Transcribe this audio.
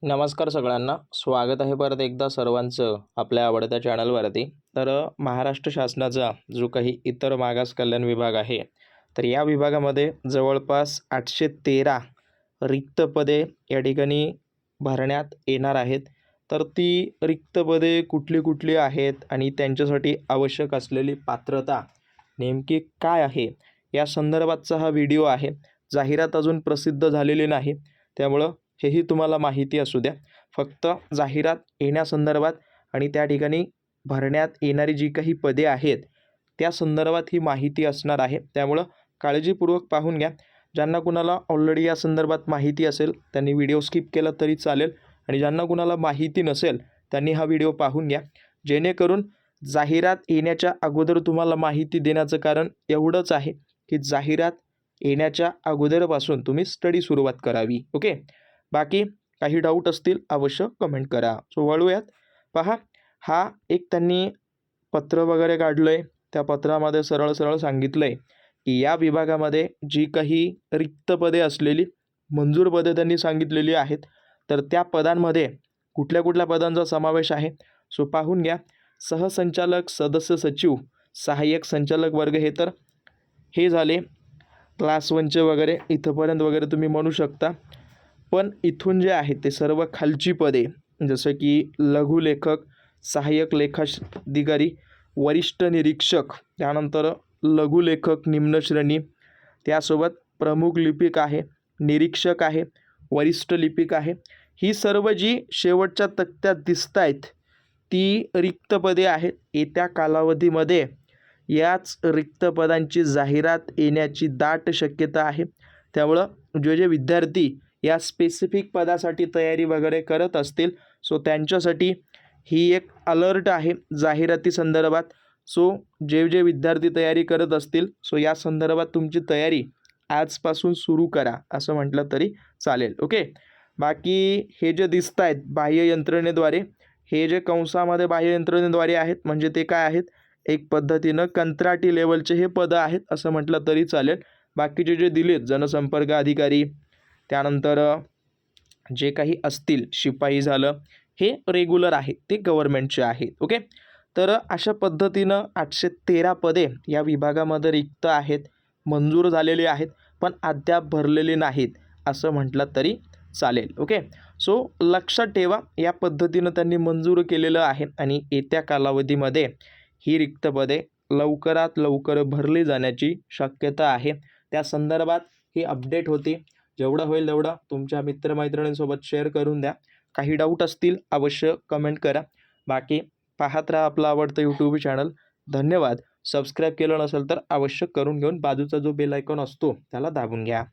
नमस्कार सगळ्यांना, स्वागत आहे परत एकदा सर्वांचं आपल्या आवडत्या चॅनलवरती. तर महाराष्ट्र शासनाचा जो काही इतर मागास कल्याण विभाग आहे, तर या विभागामध्ये जवळपास 813 रिक्त पदे या ठिकाणी भरण्यात येणार आहेत. तर ती रिक्त पदे कुठली कुठली आहेत आणि त्यांच्यासाठी आवश्यक असलेली पात्रता नेमकी काय आहे, या संदर्भातचा हा व्हिडिओ आहे. जाहिरात अजून प्रसिद्ध झालेली नाही, त्यामुळं हेही तुम्हाला माहिती असू द्या. फक्त जाहिरात येण्यासंदर्भात आणि त्या ठिकाणी भरण्यात येणारी जी काही पदे आहेत त्या संदर्भात ही माहिती असणार आहे. त्यामुळं काळजीपूर्वक पाहून घ्या. ज्यांना कुणाला ऑलरेडी या संदर्भात माहिती असेल त्यांनी व्हिडिओ स्किप केला तरी चालेल, आणि ज्यांना कुणाला माहिती नसेल त्यांनी हा व्हिडिओ पाहून घ्या, जेणेकरून जाहिरात येण्याच्या अगोदर तुम्हाला माहिती देण्याचं कारण एवढंच आहे की जाहिरात येण्याच्या अगोदरपासून तुम्ही स्टडी सुरुवात करावी. ओके, बाकी काही डाऊट असतील अवश्य कमेंट करा. सो वळूयात. पहा, हा एक त्यांनी पत्र वगैरे काढलं आहे. त्या पत्रामध्ये सरळ सरळ सांगितलं आहे की या विभागामध्ये जी काही रिक्त पदे असलेली मंजूर पदे त्यांनी सांगितलेली आहेत, तर त्या पदांमध्ये कुठल्या कुठल्या पदांचा समावेश आहे सो पाहून घ्या. सहसंचालक, सदस्य सचिव, सहाय्यक संचालक वर्ग, हे तर हे झाले क्लास 1चे वगैरे इथंपर्यंत वगैरे तुम्ही म्हणू शकता. पण इथून जे आहे ते सर्व खालची पदे, जसं की लघुलेखक, सहाय्यक लेखाधिकारी, वरिष्ठ निरीक्षक, त्यानंतर लघुलेखक निम्न श्रेणी, त्यासोबत प्रमुख लिपिक आहे, निरीक्षक आहे, वरिष्ठ लिपिक आहे. ही सर्व जी शेवटच्या तक्त्यात दिसत आहेत ती रिक्त पदे आहेत. येत्या कालावधीमध्ये याच रिक्त पदांची जाहिरात येण्याची दाट शक्यता आहे. त्यामुळं जे विद्यार्थी या स्पेसिफिक पदासाठी तयारी वगैरे करत असतील सो त्यांच्यासाठी ही एक अलर्ट आहे जाहिराती संदर्भात. सो जे विद्यार्थी तयारी करत असतील सो या संदर्भात तुमची तयारी आजपासून सुरू करा असं म्हटलं तरी चालेल. ओके, बाकी हे जे दिसत आहेत बाह्य यंत्रणेद्वारे, हे जे कंसामध्ये बाह्य यंत्रणेद्वारे आहेत म्हणजे ते काय आहेत, एक पद्धतीनं कंत्राटी लेवलचे हे पदं आहेत असं म्हटलं तरी चालेल. बाकीचे जे दिलेत जनसंपर्क अधिकारी, त्यानंतर जे काही असतील शिपाई झालं, हे रेग्युलर आहे, ते गव्हर्नमेंटचे आहेत. ओके, तर अशा पद्धतीनं 813 पदे या विभागामध्ये रिक्त आहेत, मंजूर झालेली आहेत, पण अद्याप भरलेली नाहीत असं म्हटलं तरी चालेल. ओके, सो लक्षात ठेवा, या पद्धतीनं त्यांनी मंजूर केलेलं आहे आणि येत्या कालावधीमध्ये ही रिक्त पदे लवकरात लवकर भरली जाण्याची शक्यता आहे. त्या संदर्भात ही अपडेट होती. जेवढं होईल तेवढं तुमच्या मित्रमैत्रिणींसोबत शेअर करून द्या. काही डाऊट असतील अवश्य कमेंट करा. बाकी पाहत राहा आपलं आवडतं यूट्यूब चॅनल. धन्यवाद. सबस्क्राईब केलं नसेल तर अवश्य करून घेऊन बाजूचा जो बेल आयकॉन असतो त्याला दाबून घ्या.